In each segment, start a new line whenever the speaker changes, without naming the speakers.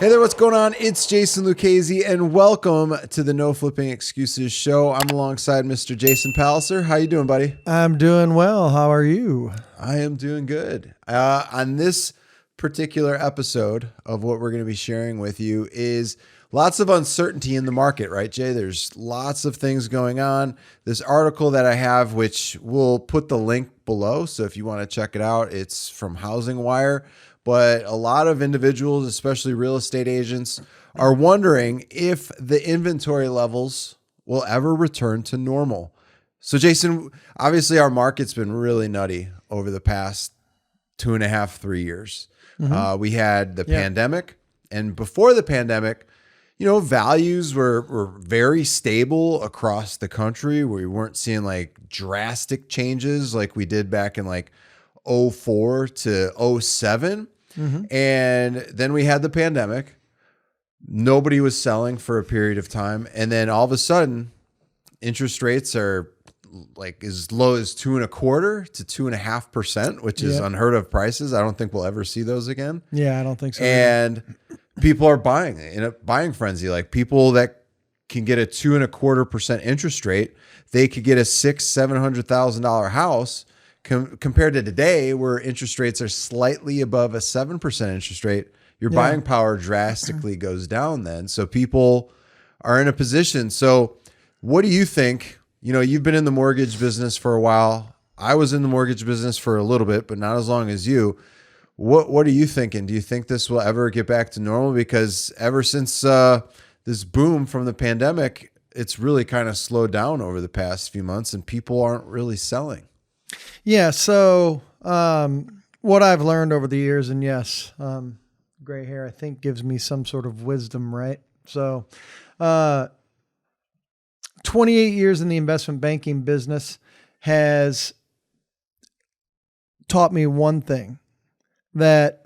Hey there, what's going on? It's Jason Lucchese, and welcome to the No Flipping Excuses show. I'm alongside Mr. Jason Palliser. How you doing, buddy?
I'm doing well. How are you?
I am doing good. On this particular episode of what we're going to be sharing with you is lots of uncertainty in the market, right, Jay? There's lots of things going on. This article that I have, which we'll put the link below, so if you want to check it out, it's from Housing Wire. But a lot of individuals, especially real estate agents, are wondering if the inventory levels will ever return to normal. So, Jason, obviously our market's been really nutty over the past 2.5, 3 years. We had the pandemic, and before the pandemic, values were very stable across the country. We weren't seeing like drastic changes like we did back in like 2004 to 2007. And then we had the pandemic. Nobody was selling for a period of time. And then all of a sudden, interest rates are like as low as 2.25% to 2.5%, which is unheard of prices. I don't think we'll ever see those again.
Yeah, I don't think so.
And people are buying in a buying frenzy. Like people that can get a 2.25% interest rate, they could get a $600,000-$700,000 house. Compared to today, where interest rates are slightly above a 7% interest rate, your buying power drastically goes down then. So people are in a position. So what do you think? You've been in the mortgage business for a while. I was in the mortgage business for a little bit, but not as long as you. What are you thinking? Do you think this will ever get back to normal? Because ever since this boom from the pandemic, it's really kind of slowed down over the past few months, and people aren't really selling.
Yeah. So, what I've learned over the years, and yes, gray hair, I think gives me some sort of wisdom, right? So, 28 years in the investment banking business has taught me one thing, that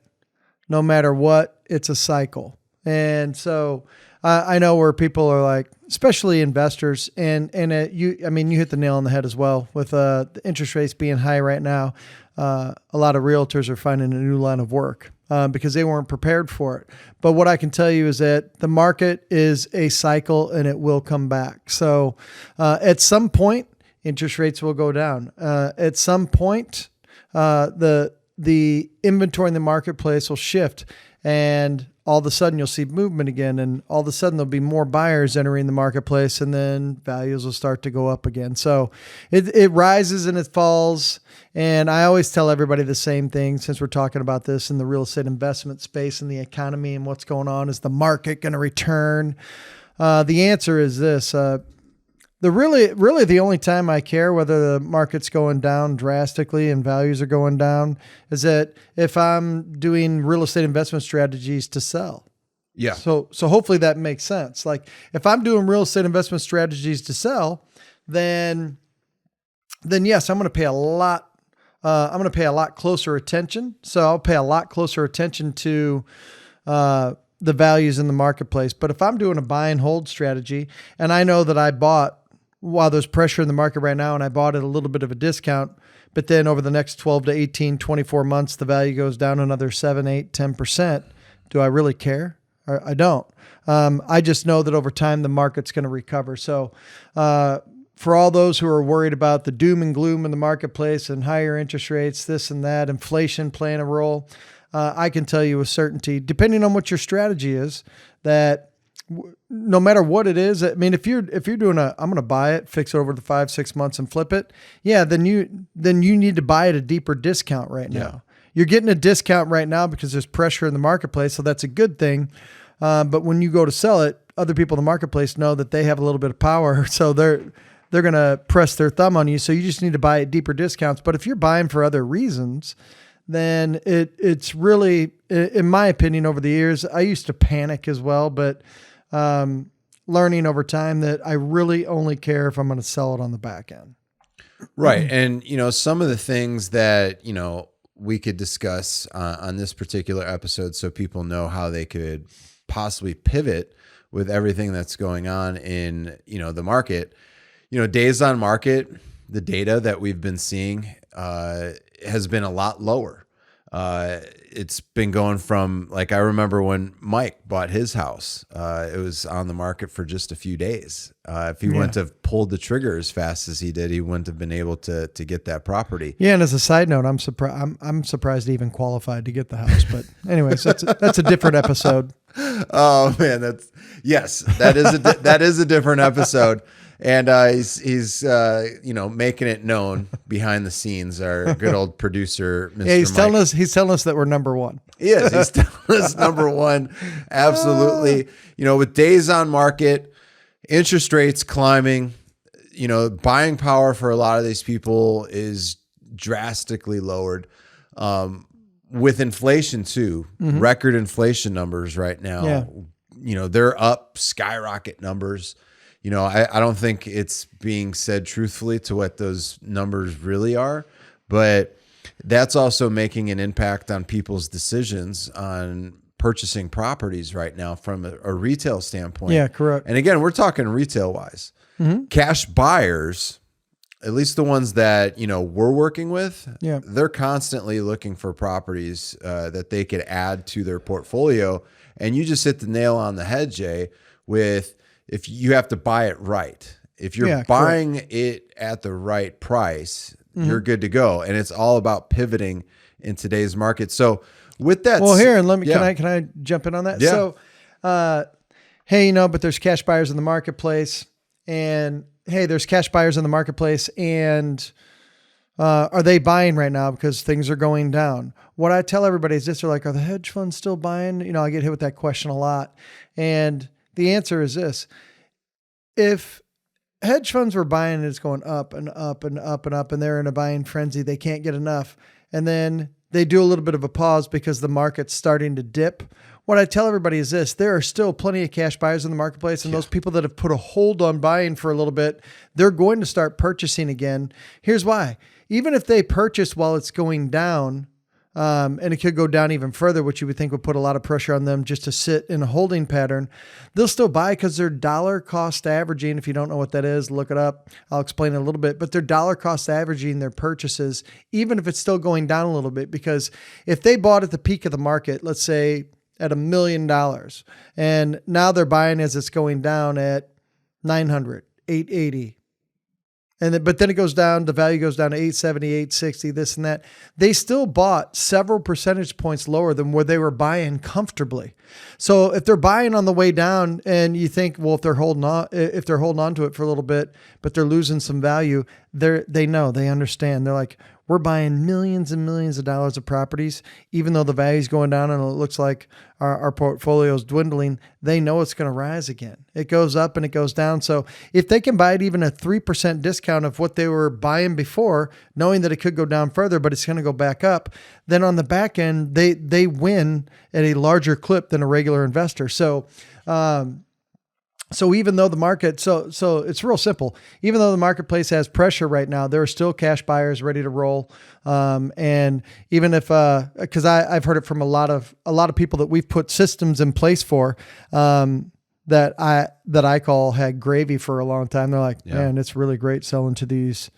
no matter what, it's a cycle. And so I know where people are like, especially investors, and you hit the nail on the head as well with the interest rates being high right now. A lot of realtors are finding a new line of work because they weren't prepared for it. But what I can tell you is that the market is a cycle and it will come back. So at some point, interest rates will go down. At some point, the inventory in the marketplace will shift, and all of a sudden you'll see movement again, and all of a sudden there'll be more buyers entering the marketplace, and then values will start to go up again. So it rises and it falls. And I always tell everybody the same thing, since we're talking about this in the real estate investment space and the economy and what's going on. Is the market going to return? The answer is this. Really the only time I care whether the market's going down drastically and values are going down is that if I'm doing real estate investment strategies to sell. Yeah. So hopefully that makes sense. Like if I'm doing real estate investment strategies to sell, then yes, I'm going to pay a lot. I'm going to pay a lot closer attention. So I'll pay a lot closer attention to the values in the marketplace. But if I'm doing a buy and hold strategy, and I know that I bought while there's pressure in the market right now, and I bought at a little bit of a discount, but then over the next 12 to 18, 24 months, the value goes down another 7, 8, 10%. Do I really care? I don't. I just know that over time, the market's going to recover. So for all those who are worried about the doom and gloom in the marketplace and higher interest rates, this and that, inflation playing a role, I can tell you with certainty, depending on what your strategy is, that no matter what it is, I mean, if you're doing I'm going to buy it, fix it over the 5-6 months and flip it. Yeah. Then you need to buy at a deeper discount right now. You're getting a discount right now because there's pressure in the marketplace. So that's a good thing. But when you go to sell it, other people in the marketplace know that they have a little bit of power. So they're going to press their thumb on you. So you just need to buy at deeper discounts. But if you're buying for other reasons, then it's really, in my opinion, over the years, I used to panic as well, but learning over time that I really only care if I'm going to sell it on the back end.
Right. And, some of the things that, we could discuss on this particular episode so people know how they could possibly pivot with everything that's going on in, the market. Days on market, the data that we've been seeing has been a lot lower. It's been going from, like, I remember when Mike bought his house, it was on the market for just a few days. If he wouldn't have pulled the trigger as fast as he did, he wouldn't have been able to get that property.
Yeah, and as a side note, I'm surprised. I'm surprised he even qualified to get the house. But anyways, that's a different episode.
Oh man, that is a different episode. And he's making it known behind the scenes. Our good old producer, Mr.
Yeah, he's
Mike.
telling us that we're number one.
He is. He's telling us number one. Absolutely. With days on market, interest rates climbing, buying power for a lot of these people is drastically lowered. With inflation too, record inflation numbers right now. Yeah. They're up, skyrocket numbers. I don't think it's being said truthfully to what those numbers really are, but that's also making an impact on people's decisions on purchasing properties right now from a retail standpoint.
Yeah, correct.
And again, we're talking retail wise. Cash buyers, at least the ones that, we're working with, they're constantly looking for properties that they could add to their portfolio. And you just hit the nail on the head, Jay, with if you have to buy it right. If you're buying it at the right price, you're good to go. And it's all about pivoting in today's market. So with that,
here, and can I jump in on that?
Yeah.
So, hey, but there's cash buyers in the marketplace, and hey, there's cash buyers in the marketplace, and are they buying right now because things are going down? What I tell everybody is this: they're like, are the hedge funds still buying? I get hit with that question a lot, and the answer is this: if hedge funds were buying and it's going up and up and up and up, and they're in a buying frenzy, they can't get enough, and then they do a little bit of a pause because the market's starting to dip. What I tell everybody is this: there are still plenty of cash buyers in the marketplace, and those people that have put a hold on buying for a little bit, they're going to start purchasing again. Here's why. Even if they purchase while it's going down, and it could go down even further, which you would think would put a lot of pressure on them just to sit in a holding pattern, they'll still buy because they're dollar cost averaging. If you don't know what that is, look it up. I'll explain it a little bit, but they're dollar cost averaging their purchases, even if it's still going down a little bit, because if they bought at the peak of the market, let's say at $1 million, and now they're buying as it's going down at 900, 880. But then it goes down, the value goes down to 870, 860, this and that. They still bought several percentage points lower than where they were buying comfortably. So if they're buying on the way down and you think, well, if they're holding on to it for a little bit, but they're losing some value, they understand. They're like, we're buying millions and millions of dollars of properties, even though the value's going down and it looks like our portfolio is dwindling. They know it's going to rise again. It goes up and it goes down. So if they can buy it even a 3% discount of what they were buying before, knowing that it could go down further, but it's going to go back up, then on the back end, they win at a larger clip than a regular investor. So even though the market, so it's real simple. Even though the marketplace has pressure right now, there are still cash buyers ready to roll. And even if, because I've heard it from a lot of people that we've put systems in place for, that I call had gravy for a long time. They're like, man, it's really great selling to these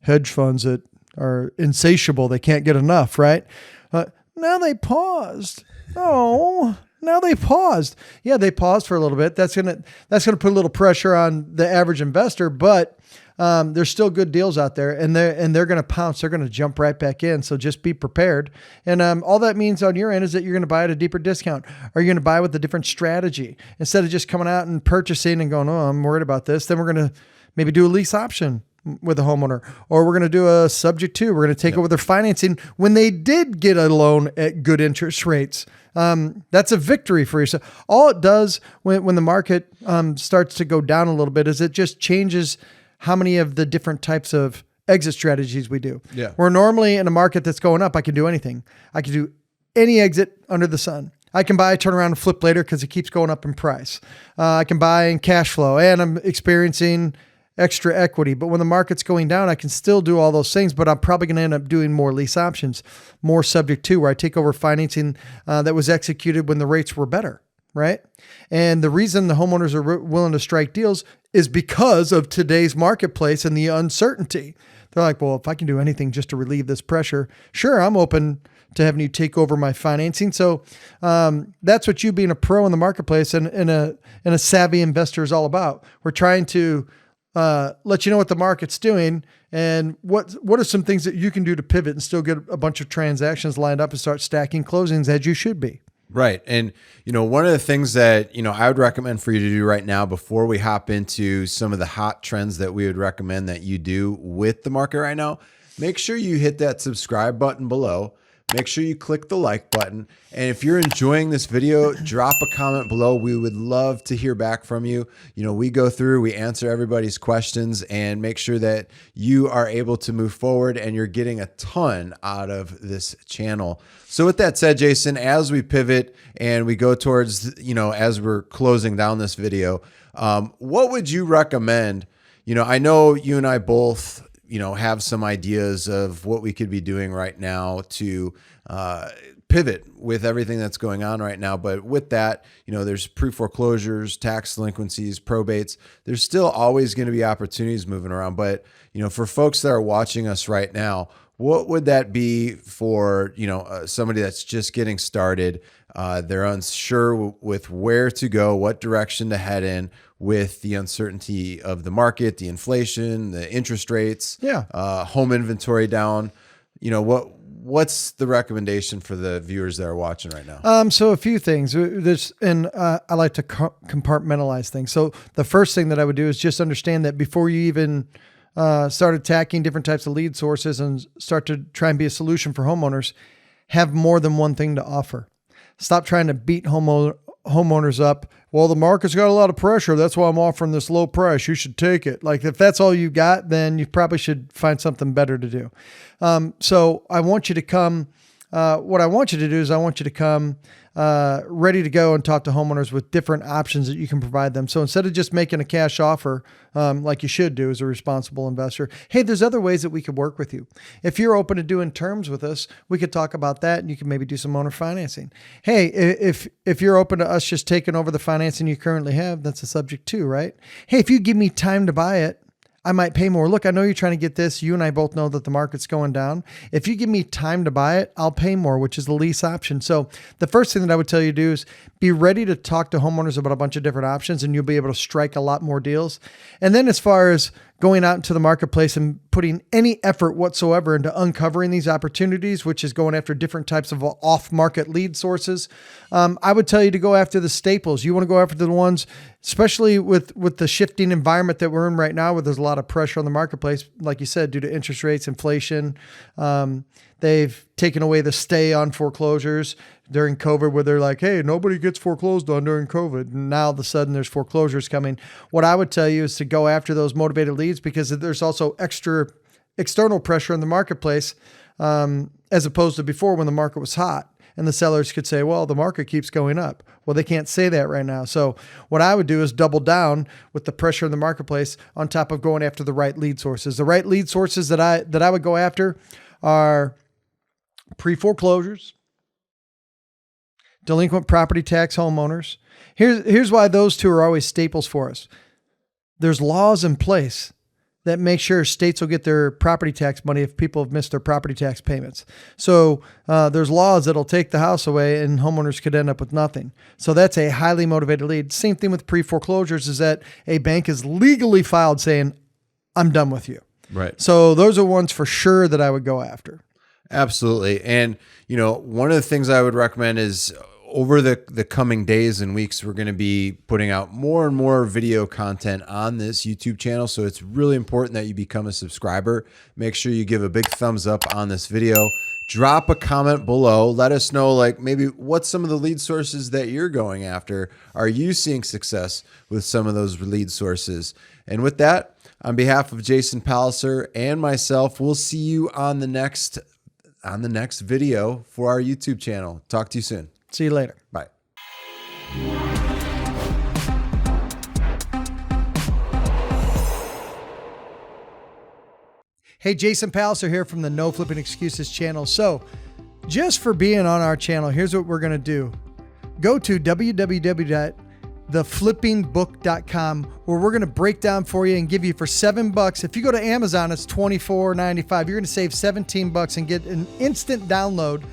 hedge funds that are insatiable. They can't get enough, right? Now they paused. Oh. Now they paused. Yeah, they paused for a little bit. That's gonna put a little pressure on the average investor, but there's still good deals out there, and they're gonna pounce. They're gonna jump right back in. So just be prepared. And all that means on your end is that you're gonna buy at a deeper discount, or you're gonna buy with a different strategy instead of just coming out and purchasing and going, oh, I'm worried about this. Then we're gonna maybe do a lease option with a homeowner, or we're going to do a subject to. We're going to take over their financing when they did get a loan at good interest rates. That's a victory for yourself. All it does when the market starts to go down a little bit is it just changes how many of the different types of exit strategies we do.
Yeah.
Where normally in a market that's going up, I can do anything. I can do any exit under the sun. I can buy, turn around and flip later because it keeps going up in price. I can buy in cash flow, and I'm experiencing extra equity. But when the market's going down, I can still do all those things, but I'm probably going to end up doing more lease options, more subject to, where I take over financing that was executed when the rates were better, right? And the reason the homeowners are willing to strike deals is because of today's marketplace and the uncertainty. they're like, well, if I can do anything just to relieve this pressure, sure, I'm open to having you take over my financing. So that's what you being a pro in the marketplace and a savvy investor is all about. We're trying to let you know what the market's doing and what are some things that you can do to pivot and still get a bunch of transactions lined up and start stacking closings as you should be.
Right. And, one of the things that, I would recommend for you to do right now before we hop into some of the hot trends that we would recommend that you do with the market right now, make sure you hit that subscribe button below. Make sure you click the like button. And if you're enjoying this video, drop a comment below. We would love to hear back from you. We go through, we answer everybody's questions and make sure that you are able to move forward and you're getting a ton out of this channel. So with that said, Jason, as we pivot and we go towards, as we're closing down this video, what would you recommend? I know you and I both have some ideas of what we could be doing right now to pivot with everything that's going on right now. But with that, there's pre-foreclosures, tax delinquencies, probates. There's still always going to be opportunities moving around. But, for folks that are watching us right now, what would that be for, somebody that's just getting started? They're unsure with where to go, what direction to head in with the uncertainty of the market, the inflation, the interest rates, home inventory down. What's the recommendation for the viewers that are watching right now?
So a few things. I like to compartmentalize things. So the first thing that I would do is just understand that before you even start attacking different types of lead sources and start to try and be a solution for homeowners, have more than one thing to offer. Stop trying to beat homeowners up. Well, the market's got a lot of pressure. That's why I'm offering this low price. You should take it. Like if that's all you got, then you probably should find something better to do. So I want you to come. What I want you to do is I want you to come ready to go and talk to homeowners with different options that you can provide them. So instead of just making a cash offer, like you should do as a responsible investor, hey, there's other ways that we could work with you. If you're open to doing terms with us, we could talk about that and you can maybe do some owner financing. Hey, if you're open to us just taking over the financing you currently have, that's a subject too, right? Hey, if you give me time to buy it, I might pay more. Look, I know you're trying to get this. You and I both know that the market's going down. If you give me time to buy it, I'll pay more, which is the lease option. So the first thing that I would tell you to do is be ready to talk to homeowners about a bunch of different options and you'll be able to strike a lot more deals. And then as far as going out into the marketplace and putting any effort whatsoever into uncovering these opportunities, which is going after different types of off-market lead sources, I would tell you to go after the staples. You want to go after the ones, especially with the shifting environment that we're in right now, where there's a lot of pressure on the marketplace, like you said, due to interest rates, inflation. They've taken away the stay on foreclosures during COVID, where they're like, hey, nobody gets foreclosed on during COVID. And now all of a sudden there's foreclosures coming. What I would tell you is to go after those motivated leads because there's also extra external pressure in the marketplace, as opposed to before when the market was hot and the sellers could say, well, the market keeps going up. Well, they can't say that right now. So what I would do is double down with the pressure in the marketplace on top of going after the right lead sources. The right lead sources that I would go after are pre-foreclosures, delinquent property tax homeowners. Here's why those two are always staples for us. There's laws in place that make sure states will get their property tax money if people have missed their property tax payments. So there's laws that'll take the house away and homeowners could end up with nothing. So that's a highly motivated lead. Same thing with pre-foreclosures is that a bank is legally filed saying, I'm done with you.
Right.
So those are ones for sure that I would go after.
Absolutely. And, one of the things I would recommend is over the coming days and weeks, we're going to be putting out more and more video content on this YouTube channel. So it's really important that you become a subscriber. Make sure you give a big thumbs up on this video. Drop a comment below. Let us know, like, maybe what's some of the lead sources that you're going after. Are you seeing success with some of those lead sources? And with that, on behalf of Jason Palliser and myself, we'll see you on the next video for our YouTube channel. Talk to you soon.
See you later.
Bye.
Hey, Jason Palliser here from the No Flipping Excuses channel. So just for being on our channel, here's what we're going to do. Go to www theflippingbook.com, where we're going to break down for you and give you for $7. If you go to Amazon, it's $24.95. You're going to save $17 and get an instant download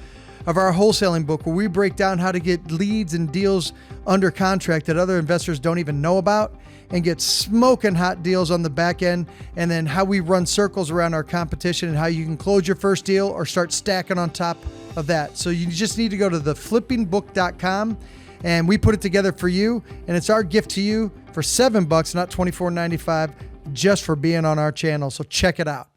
of our wholesaling book, where we break down how to get leads and deals under contract that other investors don't even know about, and get smoking hot deals on the back end, and then how we run circles around our competition and how you can close your first deal or start stacking on top of that. So you just need to go to theflippingbook.com, and we put it together for you, and it's our gift to you for $7, not $24.95, just for being on our channel. So check it out.